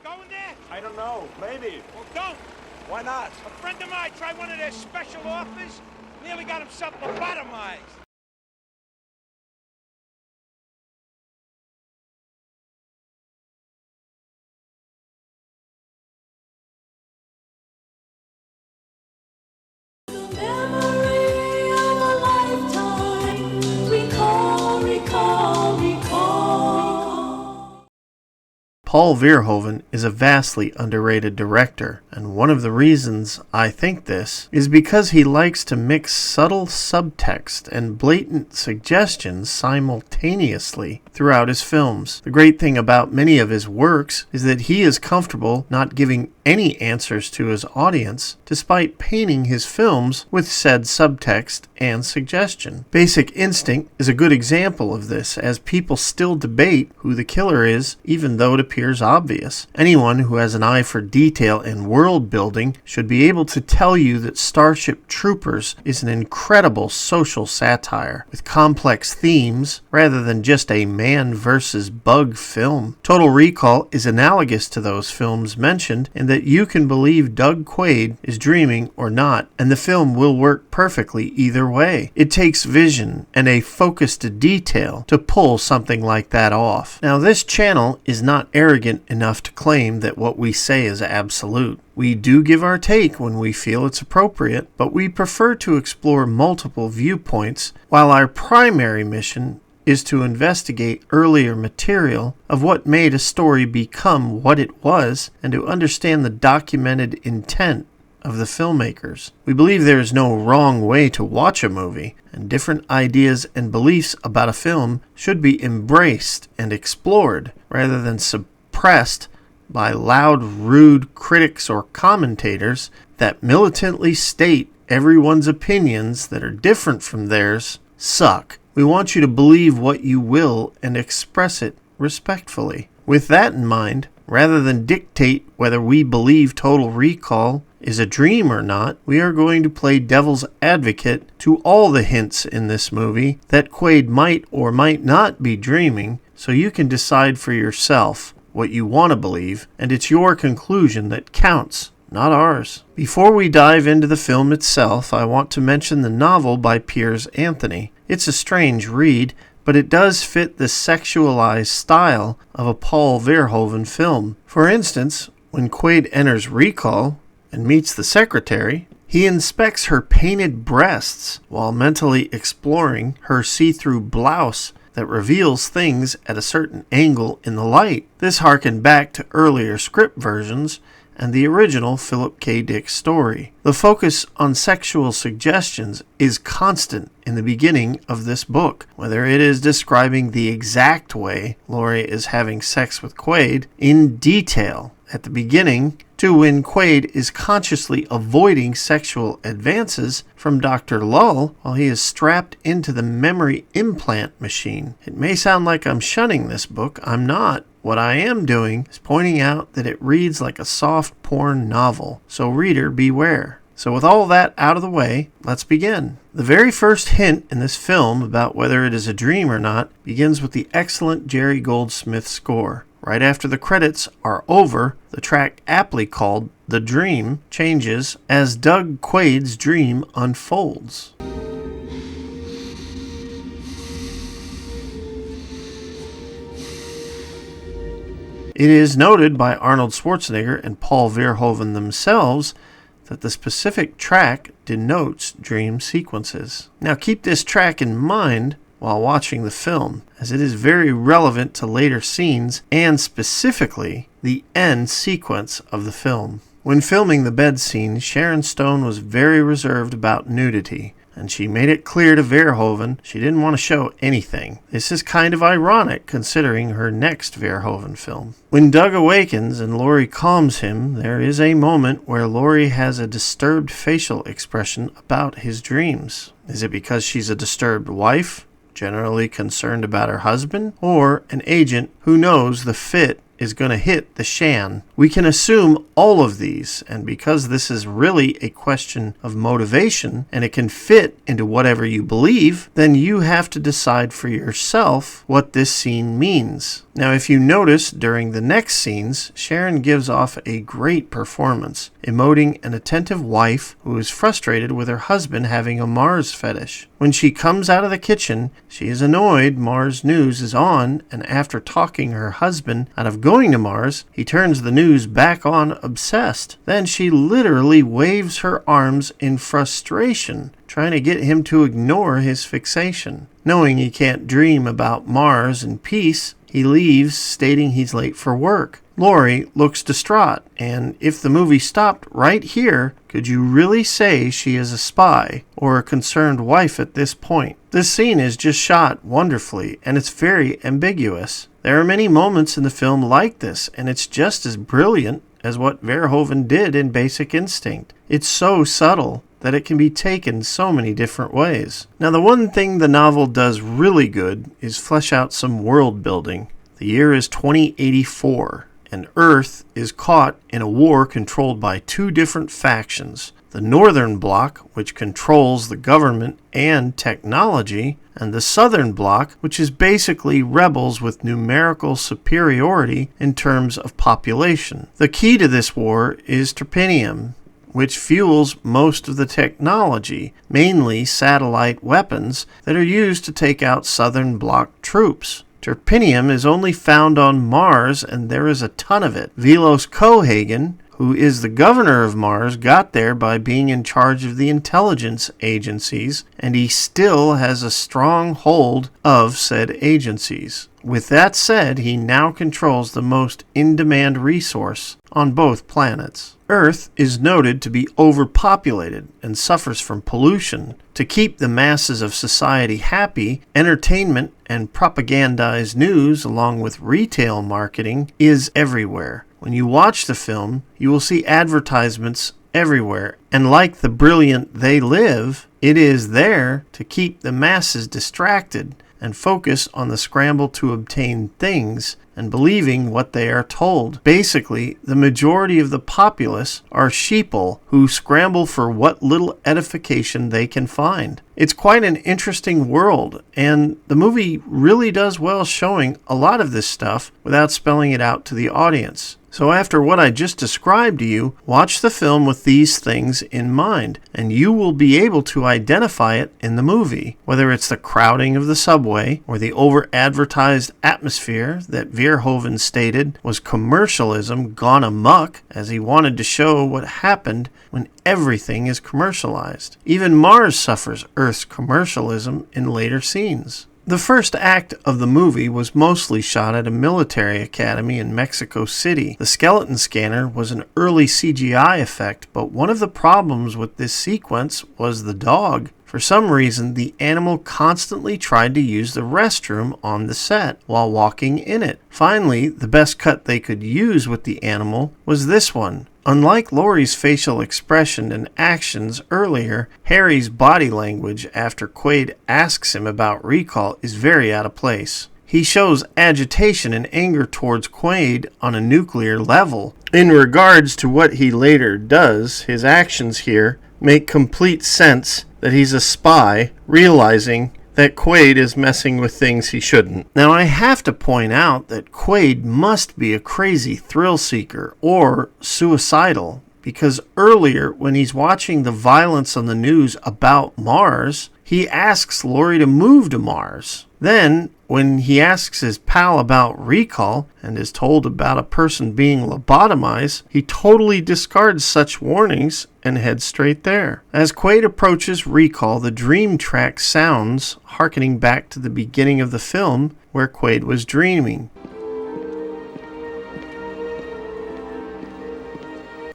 going there? I don't know. Maybe. Well, don't. Why not? A friend of mine tried one of their special offers, nearly got himself lobotomized. Paul Verhoeven is a vastly underrated director, and one of the reasons I think this is because he likes to mix subtle subtext and blatant suggestions simultaneously throughout his films. The great thing about many of his works is that he is comfortable not giving any answers to his audience, despite painting his films with said subtext and suggestion. Basic Instinct is a good example of this, as people still debate who the killer is, even though it appears obvious. Anyone who has an eye for detail and world building should be able to tell you that Starship Troopers is an incredible social satire, with complex themes, rather than just a man versus bug film. Total Recall is analogous to those films mentioned, in that you can believe Doug Quaid is dreaming or not, and the film will work perfectly either way. It takes vision and a focus to detail to pull something like that off. Now, this channel is not arrogant enough to claim that what we say is absolute. We do give our take when we feel it's appropriate, but we prefer to explore multiple viewpoints, while our primary mission is to investigate earlier material of what made a story become what it was, and to understand the documented intent of the filmmakers. We believe there is no wrong way to watch a movie, and different ideas and beliefs about a film should be embraced and explored, rather than suppressed by loud, rude critics or commentators that militantly state everyone's opinions that are different from theirs suck. We want you to believe what you will and express it respectfully. With that in mind, rather than dictate whether we believe Total Recall is a dream or not, we are going to play devil's advocate to all the hints in this movie that Quaid might or might not be dreaming, so you can decide for yourself what you want to believe, and it's your conclusion that counts, not ours. Before we dive into the film itself, I want to mention the novel by Piers Anthony. It's a strange read, but it does fit the sexualized style of a Paul Verhoeven film. For instance, when Quaid enters Rekall and meets the secretary, he inspects her painted breasts while mentally exploring her see-through blouse that reveals things at a certain angle in the light. This harkened back to earlier script versions and the original Phillip K. Dick story. The focus on sexual suggestions is constant in the beginning of this book, whether it is describing the exact way Laurie is having sex with Quaid in detail at the beginning, to when Quaid is consciously avoiding sexual advances from Dr. Lull while he is strapped into the memory implant machine. It may sound like I'm shunning this book. I'm not. What I am doing is pointing out that it reads like a soft porn novel, so reader beware. So with all that out of the way, let's begin. The very first hint in this film about whether it is a dream or not begins with the excellent Jerry Goldsmith score. Right after the credits are over, the track aptly called The Dream changes as Doug Quaid's dream unfolds. It is noted by Arnold Schwarzenegger and Paul Verhoeven themselves that the specific track denotes dream sequences. Now keep this track in mind while watching the film, as it is very relevant to later scenes and specifically the end sequence of the film. When filming the bed scene, Sharon Stone was very reserved about nudity, and she made it clear to Verhoeven she didn't want to show anything. This is kind of ironic considering her next Verhoeven film. When Doug awakens and Laurie calms him, there is a moment where Laurie has a disturbed facial expression about his dreams. Is it because she's a disturbed wife, generally concerned about her husband, or an agent who knows the fit is going to hit the shan. We can assume all of these, and because this is really a question of motivation and it can fit into whatever you believe, then you have to decide for yourself what this scene means. Now, if you notice during the next scenes, Sharon gives off a great performance, emoting an attentive wife who is frustrated with her husband having a Mars fetish. When she comes out of the kitchen, she is annoyed Mars news is on, and after talking her husband out of going to Mars, he turns the news back on obsessed. Then she literally waves her arms in frustration, trying to get him to ignore his fixation. Knowing he can't dream about Mars in peace, he leaves, stating he's late for work. Laurie looks distraught, and if the movie stopped right here, could you really say she is a spy or a concerned wife at this point? This scene is just shot wonderfully, and it's very ambiguous. There are many moments in the film like this, and it's just as brilliant as what Verhoeven did in Basic Instinct. It's so subtle that it can be taken so many different ways. Now, the one thing the novel does really good is flesh out some world building. The year is 2084, and Earth is caught in a war controlled by two different factions. The Northern Bloc, which controls the government and technology, and the Southern Bloc, which is basically rebels with numerical superiority in terms of population. The key to this war is terpenium, which fuels most of the technology, mainly satellite weapons that are used to take out Southern Bloc troops. Terpenium is only found on Mars, and there is a ton of it. Velos Cohagen, who is the governor of Mars, got there by being in charge of the intelligence agencies, and he still has a strong hold of said agencies. With that said, he now controls the most in-demand resource on both planets. Earth is noted to be overpopulated and suffers from pollution. To keep the masses of society happy, entertainment and propagandized news along with retail marketing is everywhere. When you watch the film, you will see advertisements everywhere, and like the brilliant They Live, it is there to keep the masses distracted and focus on the scramble to obtain things and believing what they are told. Basically, the majority of the populace are sheeple who scramble for what little edification they can find. It's quite an interesting world, and the movie really does well showing a lot of this stuff without spelling it out to the audience. So after what I just described to you, watch the film with these things in mind, and you will be able to identify it in the movie, whether it's the crowding of the subway or the over-advertised atmosphere that Verhoeven stated was commercialism gone amok, as he wanted to show what happened when everything is commercialized. Even Mars suffers Earth's commercialism in later scenes. The first act of the movie was mostly shot at a military academy in Mexico City. The skeleton scanner was an early CGI effect, but one of the problems with this sequence was the dog. For some reason, the animal constantly tried to use the restroom on the set while walking in it. Finally, the best cut they could use with the animal was this one. Unlike Laurie's facial expression and actions earlier, Harry's body language after Quaid asks him about Rekall is very out of place. He shows agitation and anger towards Quaid on a nuclear level. In regards to what he later does, his actions here make complete sense that he's a spy, realizing that Quaid is messing with things he shouldn't. Now, I have to point out that Quaid must be a crazy thrill seeker or suicidal, because earlier when he's watching the violence on the news about Mars, he asks Laurie to move to Mars. Then, when he asks his pal about Rekall and is told about a person being lobotomized, he totally discards such warnings and heads straight there. As Quaid approaches Rekall, the dream track sounds, harkening back to the beginning of the film where Quaid was dreaming.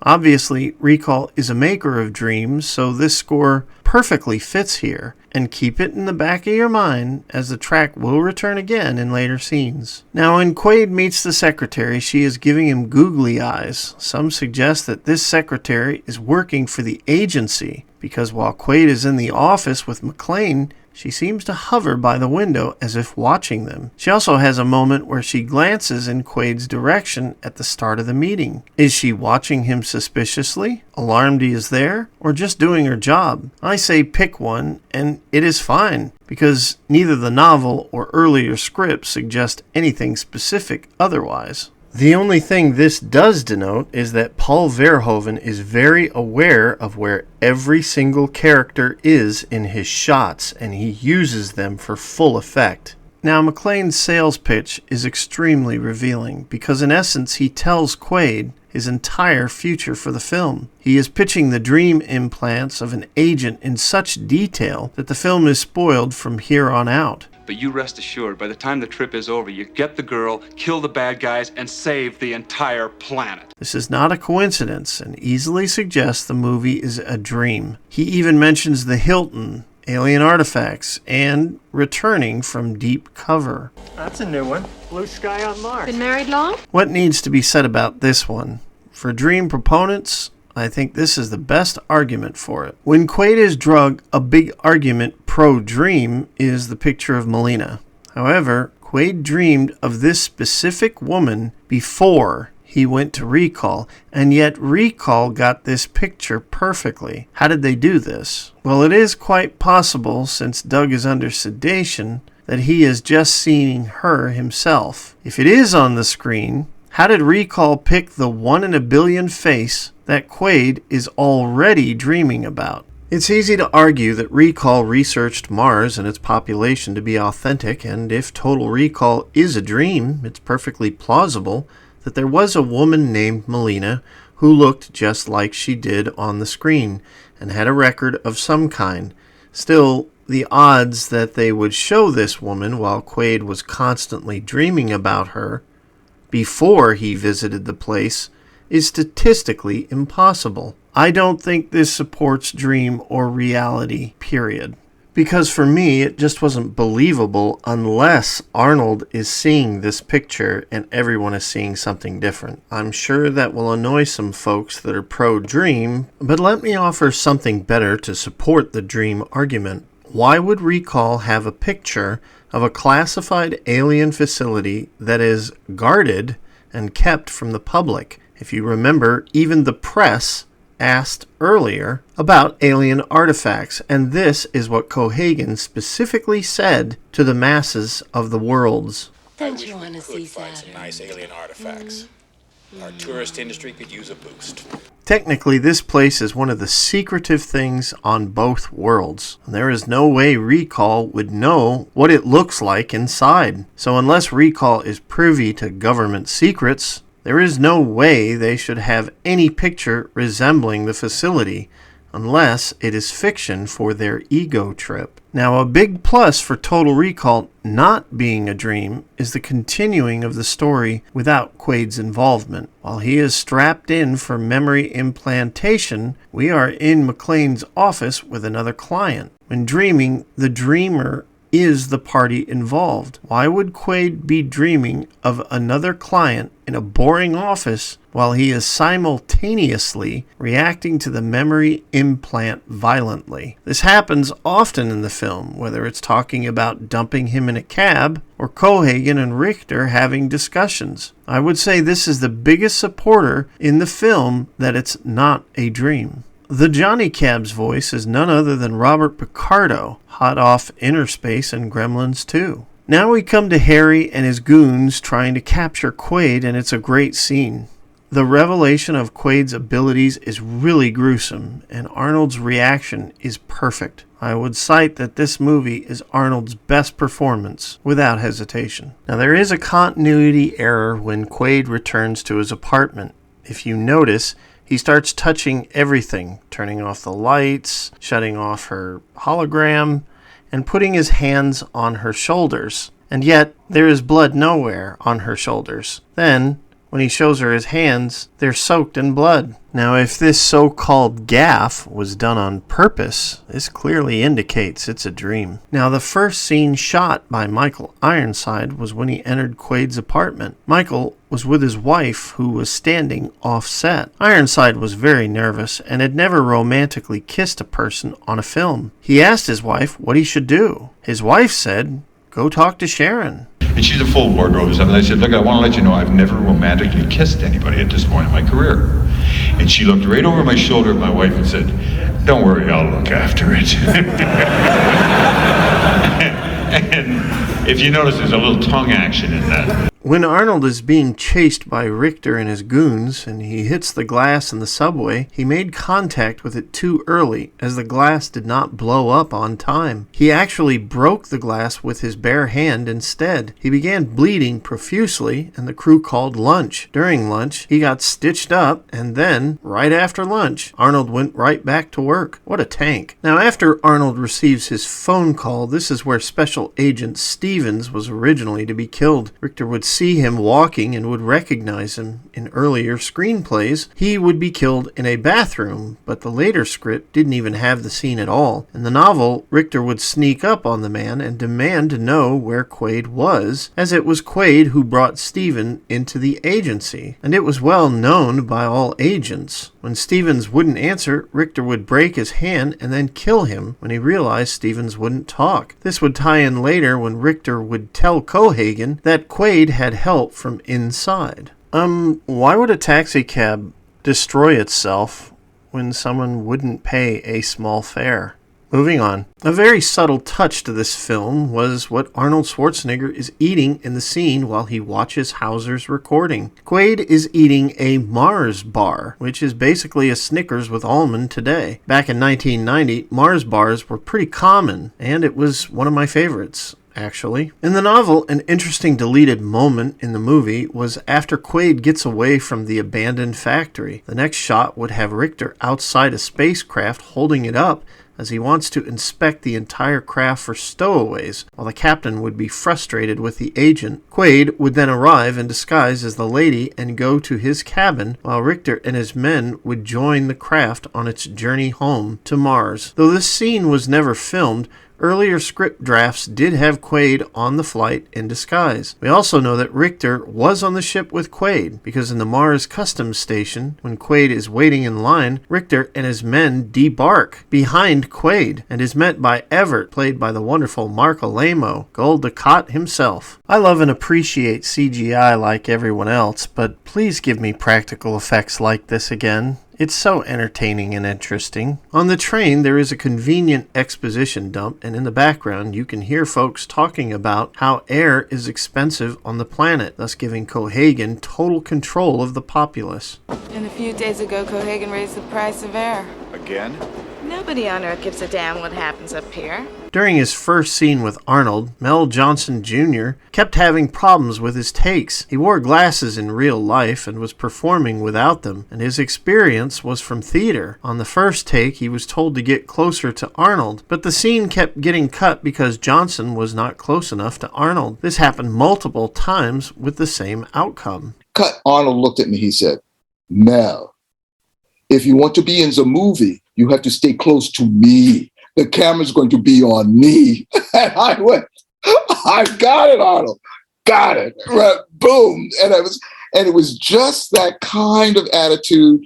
Obviously, Rekall is a maker of dreams, so this score perfectly fits here, and keep it in the back of your mind as the track will return again in later scenes. Now, when Quaid meets the secretary, she is giving him googly eyes. Some suggest that this secretary is working for the agency, because while Quaid is in the office with McClane, she seems to hover by the window as if watching them. She also has a moment where she glances in Quaid's direction at the start of the meeting. Is she watching him suspiciously, alarmed he is there, or just doing her job? I say pick one, and it is fine, because neither the novel or earlier script suggest anything specific otherwise. The only thing this does denote is that Paul Verhoeven is very aware of where every single character is in his shots, and he uses them for full effect. Now, McClane's sales pitch is extremely revealing, because in essence he tells Quaid his entire future for the film. He is pitching the dream implants of an agent in such detail that the film is spoiled from here on out. But you rest assured, by the time the trip is over, you get the girl, kill the bad guys, and save the entire planet. This is not a coincidence, and easily suggests the movie is a dream. He even mentions the Hilton, alien artifacts, and returning from deep cover. That's a new one. Blue sky on Mars. Been married long? What needs to be said about this one? For dream proponents, I think this is the best argument for it. When Quaid is drugged, a big argument pro-dream is the picture of Melina. However, Quaid dreamed of this specific woman before he went to Rekall, and yet Rekall got this picture perfectly. How did they do this? Well, it is quite possible, since Doug is under sedation, that he is just seeing her himself. If it is on the screen, how did Rekall pick the 1 in a billion face that Quaid is already dreaming about? It's easy to argue that Rekall researched Mars and its population to be authentic, and if Total Recall is a dream, it's perfectly plausible that there was a woman named Melina who looked just like she did on the screen and had a record of some kind. Still, the odds that they would show this woman while Quaid was constantly dreaming about her before he visited the place is statistically impossible. I don't think this supports dream or reality, period. Because for me, it just wasn't believable unless Arnold is seeing this picture and everyone is seeing something different. I'm sure that will annoy some folks that are pro-dream, but let me offer something better to support the dream argument. Why would Rekall have a picture of a classified alien facility that is guarded and kept from the public? If you remember, even the press asked earlier about alien artifacts, and this is what Cohagen specifically said to the masses of the worlds. Don't you want to see Find some nice alien artifacts. Our tourist industry could use a boost. Technically, this place is one of the secretive things on both worlds. There is no way Rekall would know what it looks like inside. So unless Rekall is privy to government secrets, there is no way they should have any picture resembling the facility, unless it is fiction for their ego trip. Now, a big plus for Total Recall not being a dream is the continuing of the story without Quaid's involvement. While he is strapped in for memory implantation, we are in McClane's office with another client. When dreaming, the dreamer is the party involved. Why would Quaid be dreaming of another client in a boring office while he is simultaneously reacting to the memory implant violently? This happens often in the film, whether it's talking about dumping him in a cab or Cohagen and Richter having discussions. I would say this is the biggest supporter in the film that it's not a dream. The Johnny Cab's voice is none other than Robert Picardo, hot off Inner Space and Gremlins 2. Now we come to Harry and his goons trying to capture Quaid, and it's a great scene. The revelation of Quaid's abilities is really gruesome, and Arnold's reaction is perfect. I would cite that this movie is Arnold's best performance, without hesitation. Now there is a continuity error when Quaid returns to his apartment. If you notice, he starts touching everything, turning off the lights, shutting off her hologram, and putting his hands on her shoulders. And yet, there is blood nowhere on her shoulders. Then, When he shows her his hands, they're soaked in blood. Now, if this so-called gaffe was done on purpose, this clearly indicates it's a dream. Now, the first scene shot by Michael Ironside was when he entered Quaid's apartment. Michael was with his wife, who was standing off-set. Ironside was very nervous and had never romantically kissed a person on a film. He asked his wife what he should do. His wife said, "Go talk to Sharon." And she's a full wardrobe. And I said, look, I want to let you know I've never romantically kissed anybody at this point in my career. And she looked right over my shoulder at my wife and said, "Don't worry, I'll look after it." And if you notice, there's a little tongue action in that. When Arnold is being chased by Richter and his goons, and he hits the glass in the subway, he made contact with it too early, as the glass did not blow up on time. He actually broke the glass with his bare hand instead. He began bleeding profusely, and the crew called lunch. During lunch, he got stitched up, and then, right after lunch, Arnold went right back to work. What a tank. Now, after Arnold receives his phone call, this is where Special Agent Stevens was originally to be killed. Richter would see him walking and would recognize him. In earlier screenplays, he would be killed in a bathroom, but the later script didn't even have the scene at all. In the novel, Richter would sneak up on the man and demand to know where Quaid was, as it was Quaid who brought Steven into the agency, and it was well known by all agents. When Stevens wouldn't answer, Richter would break his hand and then kill him when he realized Stevens wouldn't talk. This would tie in later when Richter would tell Cohagen that Quaid had help from inside. Why would a taxi cab destroy itself when someone wouldn't pay a small fare? Moving on. A very subtle touch to this film was what Arnold Schwarzenegger is eating in the scene while he watches Hauser's recording. Quaid is eating a Mars bar, which is basically a Snickers with almond today. Back in 1990, Mars bars were pretty common, and it was one of my favorites. Actually. In the novel, an interesting deleted moment in the movie was after Quaid gets away from the abandoned factory. The next shot would have Richter outside a spacecraft holding it up as he wants to inspect the entire craft for stowaways, while the captain would be frustrated with the agent. Quaid would then arrive in disguise as the lady and go to his cabin, while Richter and his men would join the craft on its journey home to Mars. Though this scene was never filmed, earlier script drafts did have Quaid on the flight in disguise. We also know that Richter was on the ship with Quaid, because in the Mars Customs Station, when Quaid is waiting in line, Richter and his men debark behind Quaid, and is met by Everett, played by the wonderful Mark Alamo, Gul Dukat himself. I love and appreciate CGI like everyone else, but please give me practical effects like this again. It's so entertaining and interesting. On the train, there is a convenient exposition dump, and in the background, you can hear folks talking about how air is expensive on the planet, thus giving Cohagen total control of the populace. And a few days ago, Cohagen raised the price of air. Again? Nobody on Earth gives a damn what happens up here. During his first scene with Arnold, Mel Johnson Jr. kept having problems with his takes. He wore glasses in real life and was performing without them, and his experience was from theater. On the first take, he was told to get closer to Arnold, but the scene kept getting cut because Johnson was not close enough to Arnold. This happened multiple times with the same outcome. Cut. Arnold looked at me, he said, "Mel, if you want to be in the movie, you have to stay close to me. The camera's going to be on me." And I went, "I got it, Arnold. Got it." Right, boom. And it was just that kind of attitude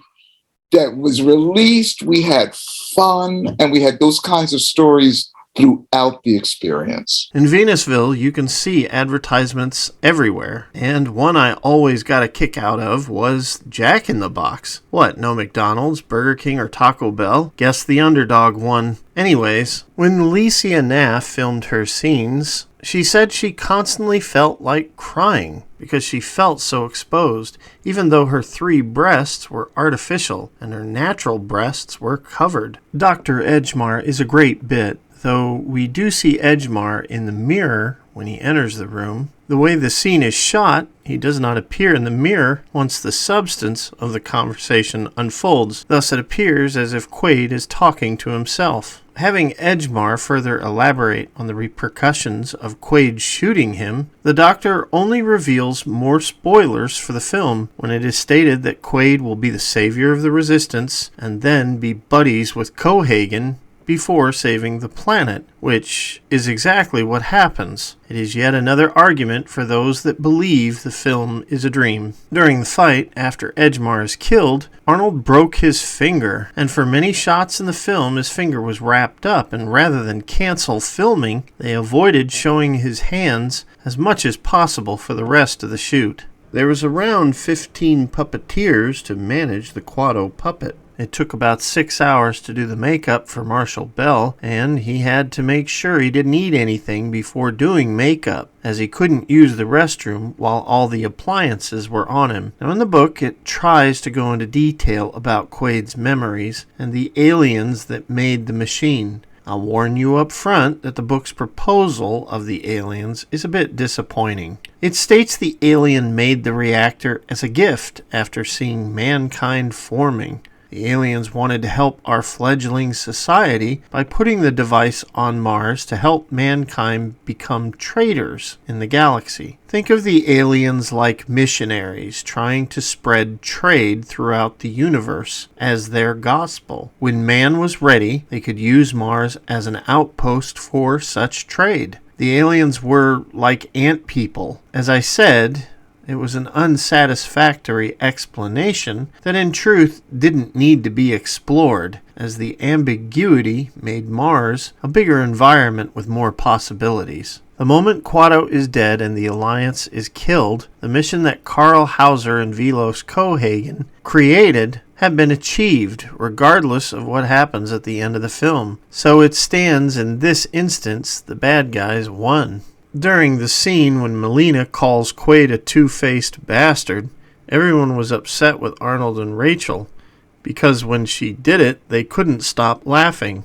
that was released. We had fun, and we had those kinds of stories throughout the experience. In Venusville, you can see advertisements everywhere, and one I always got a kick out of was Jack in the Box. What, no McDonald's, Burger King, or Taco Bell? Guess the underdog won. Anyways, when Alicia Naff filmed her scenes, she said she constantly felt like crying because she felt so exposed, even though her 3 breasts were artificial and her natural breasts were covered. Dr. Edgemar is a great bit, though we do see Edgemar in the mirror when he enters the room. The way the scene is shot, he does not appear in the mirror once the substance of the conversation unfolds. Thus it appears as if Quaid is talking to himself. Having Edgemar further elaborate on the repercussions of Quaid shooting him, the Doctor only reveals more spoilers for the film when it is stated that Quaid will be the savior of the Resistance and then be buddies with Cohagen before saving the planet, which is exactly what happens. It is yet another argument for those that believe the film is a dream. During the fight, after Edgemar is killed, Arnold broke his finger, and for many shots in the film his finger was wrapped up, and rather than cancel filming, they avoided showing his hands as much as possible for the rest of the shoot. There was around 15 puppeteers to manage the Quato puppet. It took about 6 hours to do the makeup for Marshall Bell, and he had to make sure he didn't eat anything before doing makeup, as he couldn't use the restroom while all the appliances were on him. Now in the book, it tries to go into detail about Quaid's memories and the aliens that made the machine. I'll warn you up front that the book's proposal of the aliens is a bit disappointing. It states the alien made the reactor as a gift after seeing mankind forming. The aliens wanted to help our fledgling society by putting the device on Mars to help mankind become traders in the galaxy. Think of the aliens like missionaries trying to spread trade throughout the universe as their gospel. When man was ready, they could use Mars as an outpost for such trade. The aliens were like ant people. As I said, it was an unsatisfactory explanation that in truth didn't need to be explored, as the ambiguity made Mars a bigger environment with more possibilities. The moment Quato is dead and the Alliance is killed, the mission that Carl Hauser and Velos Cohagen created have been achieved, regardless of what happens at the end of the film. So it stands in this instance, the bad guys won. During the scene when Melina calls Quaid a two-faced bastard, everyone was upset with Arnold and Rachel, because when she did it, they couldn't stop laughing.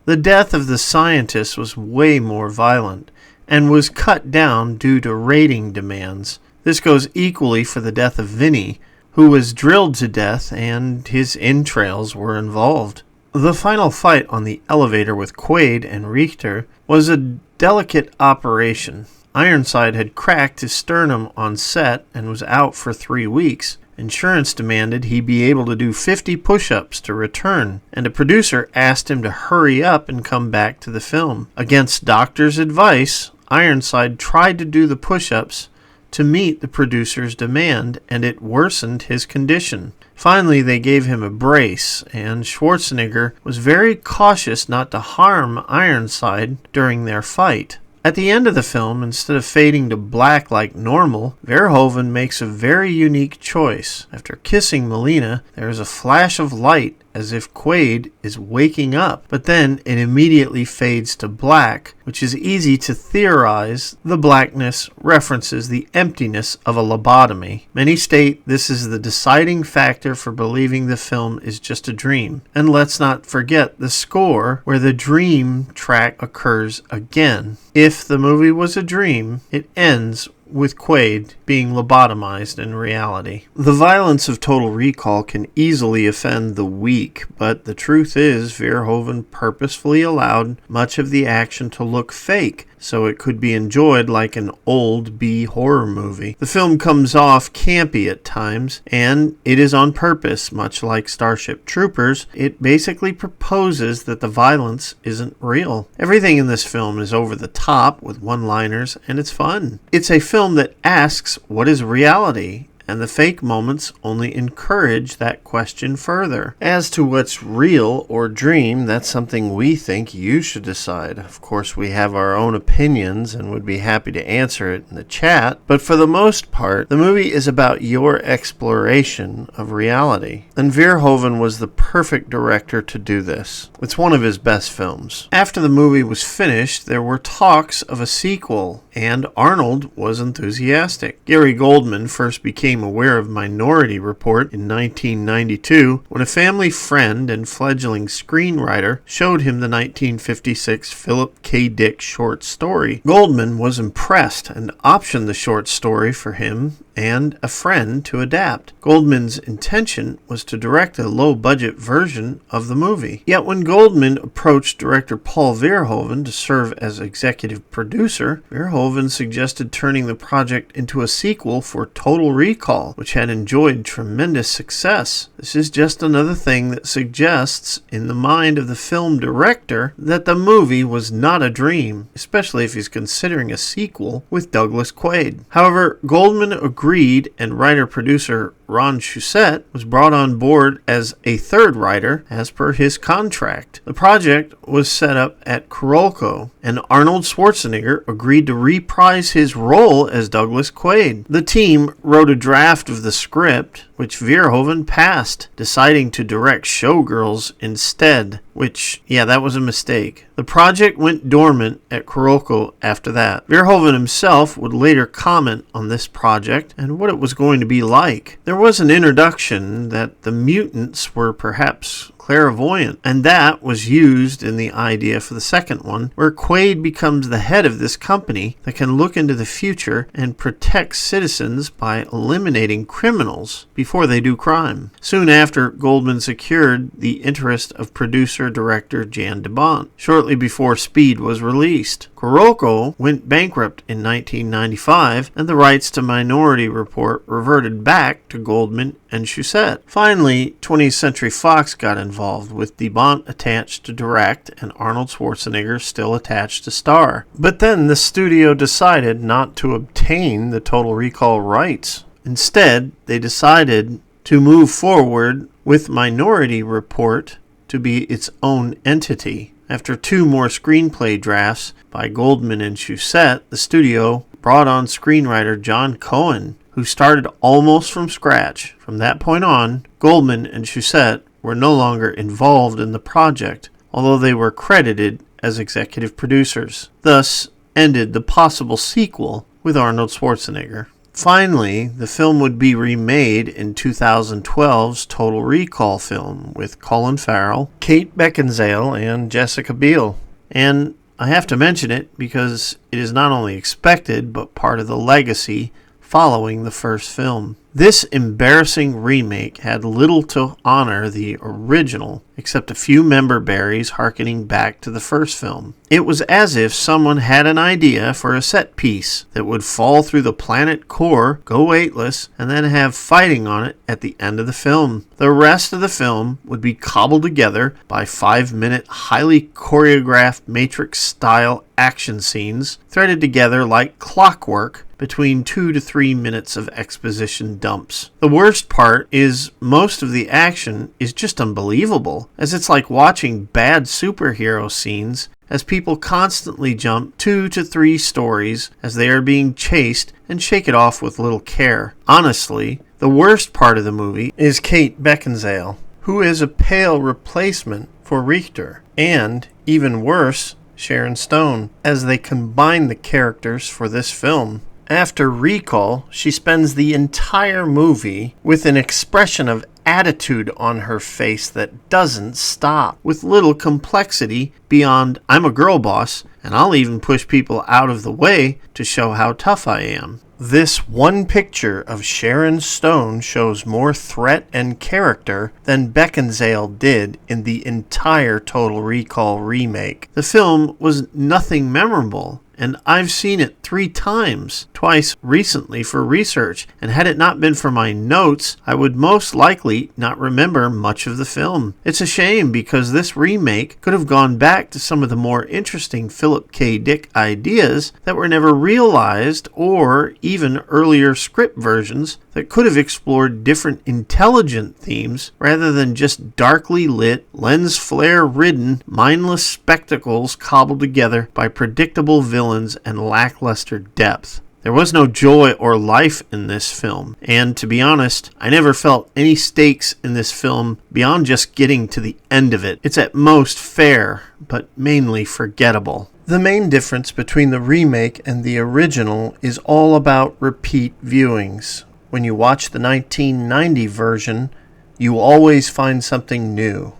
The death of the scientist was way more violent, and was cut down due to rating demands. This goes equally for the death of Vinny, who was drilled to death and his entrails were involved. The final fight on the elevator with Quaid and Richter was a delicate operation. Ironside had cracked his sternum on set and was out for 3 weeks. Insurance demanded he be able to do 50 push-ups to return, and a producer asked him to hurry up and come back to the film. Against doctor's advice, Ironside tried to do the push-ups to meet the producer's demand, and it worsened his condition. Finally, they gave him a brace, and Schwarzenegger was very cautious not to harm Ironside during their fight. At the end of the film, instead of fading to black like normal, Verhoeven makes a very unique choice. After kissing Melina, there is a flash of light as if Quaid is waking up, but then it immediately fades to black, which is easy to theorize. The blackness references the emptiness of a lobotomy. Many state this is the deciding factor for believing the film is just a dream. And let's not forget the score, where the dream track occurs again. If the movie was a dream, it ends with Quaid being lobotomized in reality. The violence of Total Recall can easily offend the weak, but the truth is Verhoeven purposefully allowed much of the action to look fake, so it could be enjoyed like an old B horror movie. The film comes off campy at times, and it is on purpose, much like Starship Troopers. It basically proposes that the violence isn't real. Everything in this film is over the top with one-liners, and it's fun. It's a film that asks, what is reality? And the fake moments only encourage that question further. As to what's real or dream, that's something we think you should decide. Of course, we have our own opinions and would be happy to answer it in the chat, but for the most part, the movie is about your exploration of reality. And Verhoeven was the perfect director to do this. It's one of his best films. After the movie was finished, there were talks of a sequel, and Arnold was enthusiastic. Gary Goldman first became aware of Minority Report in 1992 when a family friend and fledgling screenwriter showed him the 1956 Phillip K. Dick short story. Goldman was impressed and optioned the short story for him and a friend to adapt. Goldman's intention was to direct a low-budget version of the movie. Yet when Goldman approached director Paul Verhoeven to serve as executive producer, Verhoeven suggested turning the project into a sequel for Total Recall, which had enjoyed tremendous success. This is just another thing that suggests in the mind of the film director that the movie was not a dream, especially if he's considering a sequel with Douglas Quaid. However, Goldman agreed, and writer-producer Ron Shusett was brought on board as a third writer as per his contract. The project was set up at Carolco, and Arnold Schwarzenegger agreed to reprise his role as Douglas Quaid. The team wrote a draft of the script, which Verhoeven passed, deciding to direct Showgirls instead, which, that was a mistake. The project went dormant at Carolco after that. Verhoeven himself would later comment on this project and what it was going to be like. There was an introduction that the mutants were perhaps clairvoyant, and that was used in the idea for the second one, where Quaid becomes the head of this company that can look into the future and protect citizens by eliminating criminals before they do crime. Soon after, Goldman secured the interest of producer-director Jan de Bont, shortly before Speed was released. Carolco went bankrupt in 1995, and the rights to Minority Report reverted back to Goldman and Shusett. Finally, 20th Century Fox got involved, with de Bont attached to direct and Arnold Schwarzenegger still attached to star. But then the studio decided not to obtain the Total Recall rights. Instead, they decided to move forward with Minority Report to be its own entity. After 2 more screenplay drafts by Goldman and Shusett, the studio brought on screenwriter John Cohen, who started almost from scratch. From that point on, Goldman and Shusett were no longer involved in the project, although they were credited as executive producers. Thus ended the possible sequel with Arnold Schwarzenegger. Finally, the film would be remade in 2012's Total Recall film with Colin Farrell, Kate Beckinsale, and Jessica Biel. And I have to mention it because it is not only expected, but part of the legacy following the first film. This embarrassing remake had little to honor the original, except a few member berries harkening back to the first film. It was as if someone had an idea for a set piece that would fall through the planet core, go weightless, and then have fighting on it at the end of the film. The rest of the film would be cobbled together by 5-minute, highly choreographed Matrix-style action scenes, threaded together like clockwork between 2 to 3 minutes of exposition dumps. The worst part is most of the action is just unbelievable, as it's like watching bad superhero scenes as people constantly jump 2 to 3 stories as they are being chased and shake it off with little care. Honestly, the worst part of the movie is Kate Beckinsale, who is a pale replacement for Richter, and, even worse, Sharon Stone, as they combine the characters for this film. After Recall, she spends the entire movie with an expression of attitude on her face that doesn't stop, with little complexity beyond "I'm a girl boss, and I'll even push people out of the way to show how tough I am." This one picture of Sharon Stone shows more threat and character than Beckinsale did in the entire Total Recall remake. The film was nothing memorable, and I've seen it 3 times, twice recently for research, and had it not been for my notes, I would most likely not remember much of the film. It's a shame because this remake could have gone back to some of the more interesting Phillip K. Dick ideas that were never realized, or even earlier script versions that could have explored different intelligent themes rather than just darkly lit, lens flare-ridden, mindless spectacles cobbled together by predictable villains and lackluster depth. There was no joy or life in this film, and to be honest, I never felt any stakes in this film beyond just getting to the end of it. It's at most fair, but mainly forgettable. The main difference between the remake and the original is all about repeat viewings. When you watch the 1990 version, you always find something new,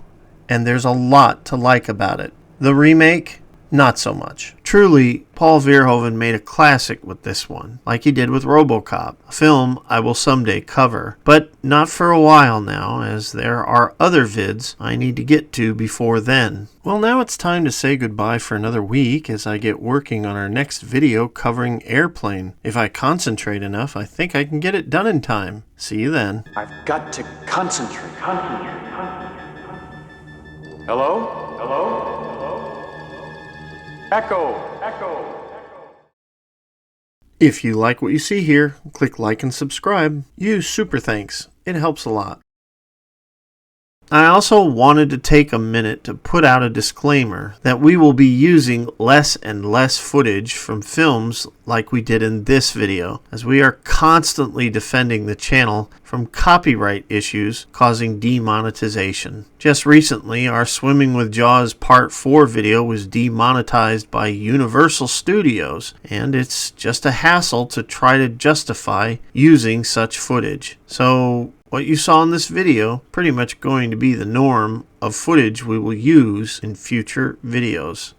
and there's a lot to like about it. The remake, not so much. Truly, Paul Verhoeven made a classic with this one, like he did with RoboCop, a film I will someday cover, but not for a while now, as there are other vids I need to get to before then. Well, now it's time to say goodbye for another week as I get working on our next video covering Airplane. If I concentrate enough, I think I can get it done in time. See you then. I've got to concentrate. Hello? Hello? Echo. If you like what you see here, click like and subscribe. Use super thanks. It helps a lot. I also wanted to take a minute to put out a disclaimer that we will be using less and less footage from films like we did in this video, as we are constantly defending the channel from copyright issues causing demonetization. Just recently, our Swimming with Jaws Part 4 video was demonetized by Universal Studios, and it's just a hassle to try to justify using such footage. So what you saw in this video pretty much going to be the norm of footage we will use in future videos.